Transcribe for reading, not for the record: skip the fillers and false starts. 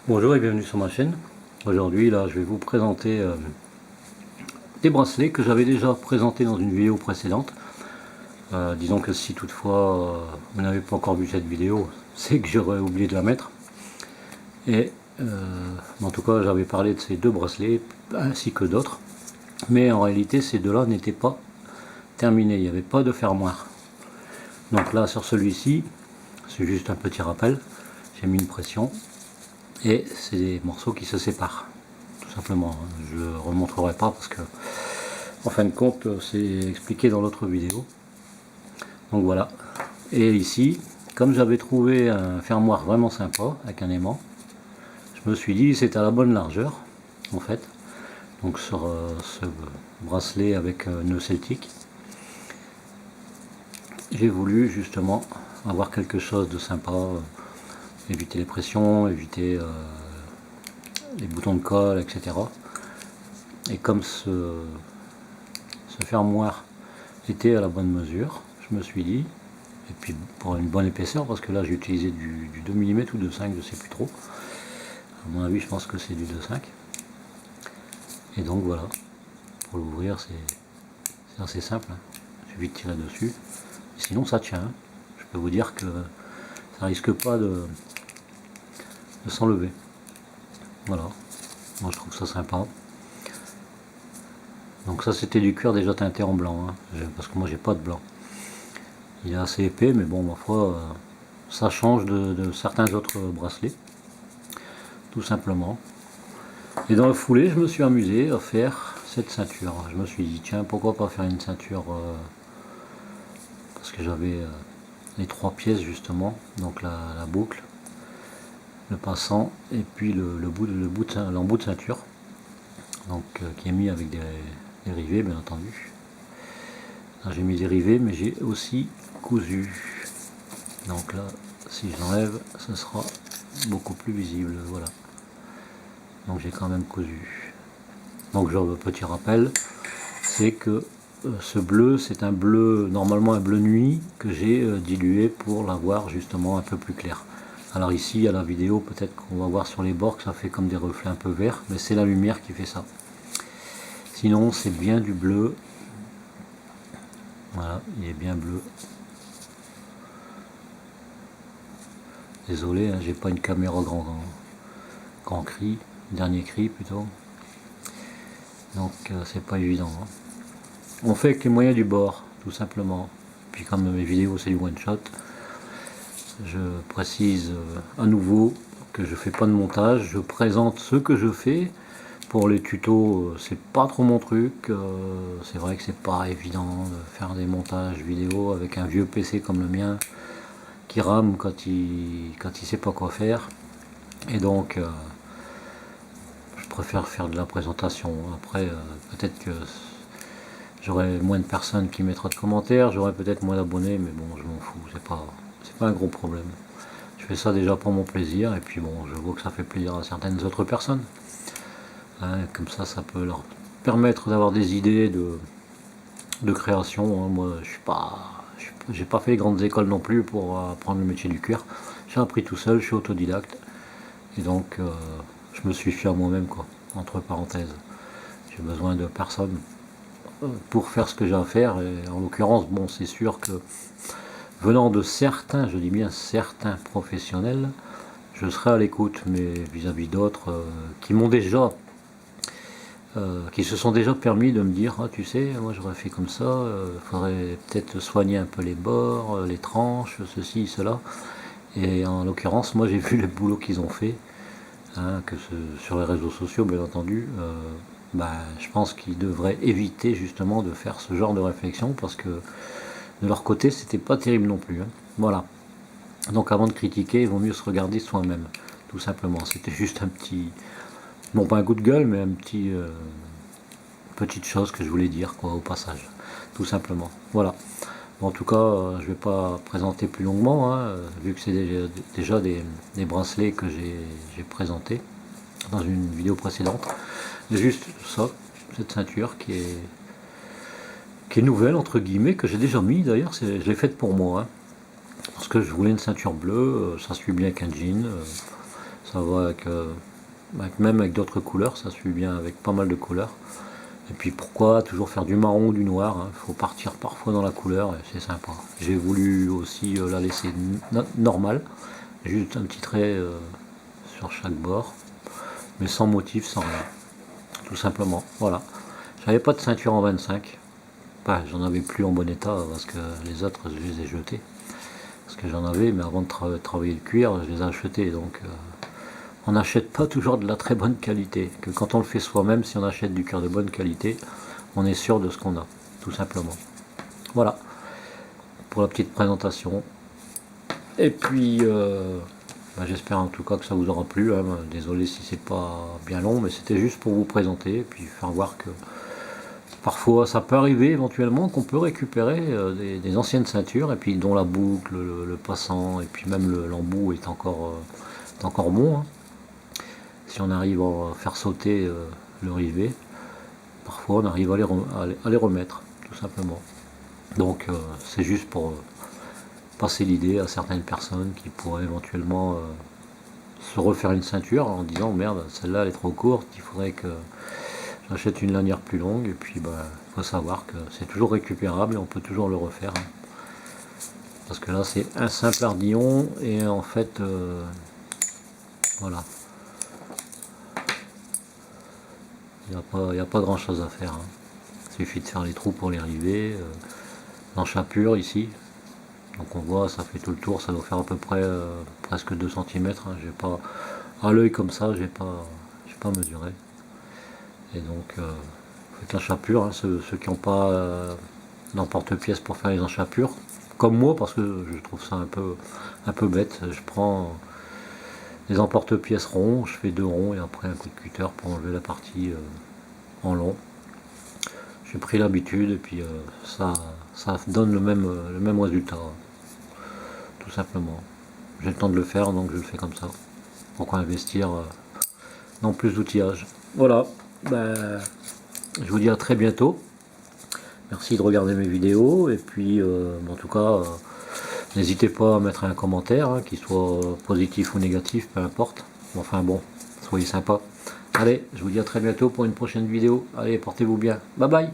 Bonjour et bienvenue sur ma chaîne. Aujourd'hui là je vais vous présenter des bracelets que j'avais déjà présentés dans une vidéo précédente. Disons que si toutefois vous n'avez pas encore vu cette vidéo, c'est que j'aurais oublié de la mettre. Et en tout cas j'avais parlé de ces deux bracelets ainsi que d'autres. Mais en réalité ces deux-là n'étaient pas terminés, il n'y avait pas de fermoir. Donc là sur celui-ci, c'est juste un petit rappel, j'ai mis une pression. Et c'est des morceaux qui se séparent, tout simplement. Je ne remontrerai pas parce que, en fin de compte, c'est expliqué dans l'autre vidéo. Donc voilà. Et ici, comme j'avais trouvé un fermoir vraiment sympa, avec un aimant, je me suis dit c'est à la bonne largeur, en fait. Donc sur ce bracelet avec nœud celtique, j'ai voulu justement avoir quelque chose de sympa, éviter les pressions, éviter les boutons de colle, etc. Et comme ce fermoir était à la bonne mesure, je me suis dit, et puis pour une bonne épaisseur, parce que là j'ai utilisé du 2 mm ou 2,5, je sais plus trop. À mon avis, je pense que c'est du 2,5. Et donc voilà, pour l'ouvrir, c'est assez simple. Il suffit de tirer dessus. Et sinon, ça tient. Je peux vous dire que ça risque pas de s'enlever. Voilà, moi je trouve ça sympa. Donc ça c'était du cuir déjà teinté en blanc, parce que moi j'ai pas de blanc. Il est assez épais, mais bon, ma foi, ça change de certains autres bracelets, tout simplement. Et dans le foulée, je me suis amusé à faire cette ceinture. Je me suis dit, tiens, pourquoi pas faire une ceinture, parce que j'avais les trois pièces justement, donc la boucle, le passant, et puis l'embout de ceinture, donc qui est mis avec des rivets, bien entendu. J'ai mis des rivets, mais j'ai aussi cousu. Donc là, si je l'enlève, ce sera beaucoup plus visible. Voilà. Donc j'ai quand même cousu. Donc le petit rappel, c'est que ce bleu, c'est un bleu, normalement un bleu nuit, que j'ai dilué pour l'avoir justement un peu plus clair. Alors ici, à la vidéo, peut-être qu'on va voir sur les bords que ça fait comme des reflets un peu verts, mais c'est la lumière qui fait ça. Sinon, c'est bien du bleu. Voilà, il est bien bleu. Désolé, hein, j'ai pas une caméra grand cri, dernier cri plutôt. Donc c'est pas évident. On fait avec les moyens du bord, tout simplement. Puis comme mes vidéos c'est du one shot, je précise à nouveau que je fais pas de montage, je présente ce que je fais. Pour les tutos, c'est pas trop mon truc. C'est vrai que c'est pas évident de faire des montages vidéo avec un vieux PC comme le mien qui rame quand il sait pas quoi faire. Et donc je préfère faire de la présentation. Après, peut-être que j'aurai moins de personnes qui mettront de commentaires, j'aurai peut-être moins d'abonnés, mais bon, je m'en fous, c'est pas un gros problème. Je fais ça déjà pour mon plaisir, et puis bon, je vois que ça fait plaisir à certaines autres personnes. Comme ça peut leur permettre d'avoir des idées de création. Moi, j'ai pas fait les grandes écoles non plus pour apprendre le métier du cuir. J'ai appris tout seul, je suis autodidacte, et donc je me suis fié à moi-même, quoi, entre parenthèses. J'ai besoin de personne pour faire ce que j'ai à faire, et en l'occurrence, bon, c'est sûr que venant de certains, je dis bien certains professionnels, je serai à l'écoute, mais vis-à-vis d'autres qui m'ont déjà, qui se sont déjà permis de me dire, ah, tu sais, moi j'aurais fait comme ça, faudrait peut-être soigner un peu les bords, les tranches, ceci, cela. Et en l'occurrence, moi j'ai vu le boulot qu'ils ont fait, sur les réseaux sociaux, bien entendu. Je pense qu'ils devraient éviter justement de faire ce genre de réflexion, parce que de leur côté c'était pas terrible non plus. Voilà. Donc avant de critiquer, il vaut mieux se regarder soi-même, tout simplement. C'était juste un petit, bon, pas un coup de gueule, mais un petit petite chose que je voulais dire, quoi, au passage, tout simplement. Voilà. En tout cas, je vais pas présenter plus longuement, vu que c'est déjà des bracelets que j'ai présentés dans une vidéo précédente. Juste ça, cette ceinture qui est nouvelle entre guillemets, que j'ai déjà mis d'ailleurs, je l'ai faite pour moi, parce que je voulais une ceinture bleue, ça suit bien avec un jean, Ça va même avec d'autres couleurs, ça suit bien avec pas mal de couleurs. Et puis pourquoi toujours faire du marron ou du noir, hein. Faut partir parfois dans la couleur et c'est sympa. J'ai voulu aussi la laisser normale, juste un petit trait sur chaque bord, mais sans motif, sans rien, tout simplement. Voilà. J'avais pas de ceinture en 25, enfin, j'en avais plus en bon état parce que les autres je les ai jetés. Parce que j'en avais, mais avant de travailler le cuir, je les ai achetés. Donc on n'achète pas toujours de la très bonne qualité. Que quand on le fait soi-même, si on achète du cuir de bonne qualité, on est sûr de ce qu'on a, tout simplement. Voilà, pour la petite présentation. Et puis, j'espère en tout cas que ça vous aura plu, hein. Désolé si c'est pas bien long, mais c'était juste pour vous présenter et puis faire voir que parfois ça peut arriver éventuellement qu'on peut récupérer des anciennes ceintures et puis dont la boucle, le passant et puis même l'embout est encore bon, hein. Si on arrive à faire sauter le rivet, parfois on arrive à les remettre, tout simplement. Donc c'est juste pour passer l'idée à certaines personnes qui pourraient éventuellement se refaire une ceinture en disant merde, celle-là elle est trop courte, il faudrait que j'achète une lanière plus longue. Et puis faut savoir que c'est toujours récupérable et on peut toujours le refaire, hein. Parce que là c'est un simple ardillon et en fait voilà, il n'y a pas grand chose à faire, hein. Il suffit de faire les trous pour les rivets, l'enchapure ici. Donc on voit, ça fait tout le tour, ça doit faire à peu près presque 2 cm, hein. J'ai pas, à l'œil comme ça, j'ai pas mesuré. Et donc avec l'enchapure, hein, ceux qui n'ont pas d'emporte-pièce pour faire les enchapures, comme moi, parce que je trouve ça un peu bête. Je prends des emporte-pièces ronds, je fais 2 ronds et après un coup de cutter pour enlever la partie en long. J'ai pris l'habitude et puis ça donne le même résultat, tout simplement. J'ai le temps de le faire, donc je le fais comme ça. Pourquoi investir dans plus d'outillage? Voilà, je vous dis à très bientôt. Merci de regarder mes vidéos et puis en tout cas n'hésitez pas à mettre un commentaire, hein, qu'il soit positif ou négatif, peu importe. Enfin bon, soyez sympa. Allez, je vous dis à très bientôt pour une prochaine vidéo. Allez, portez-vous bien. Bye bye.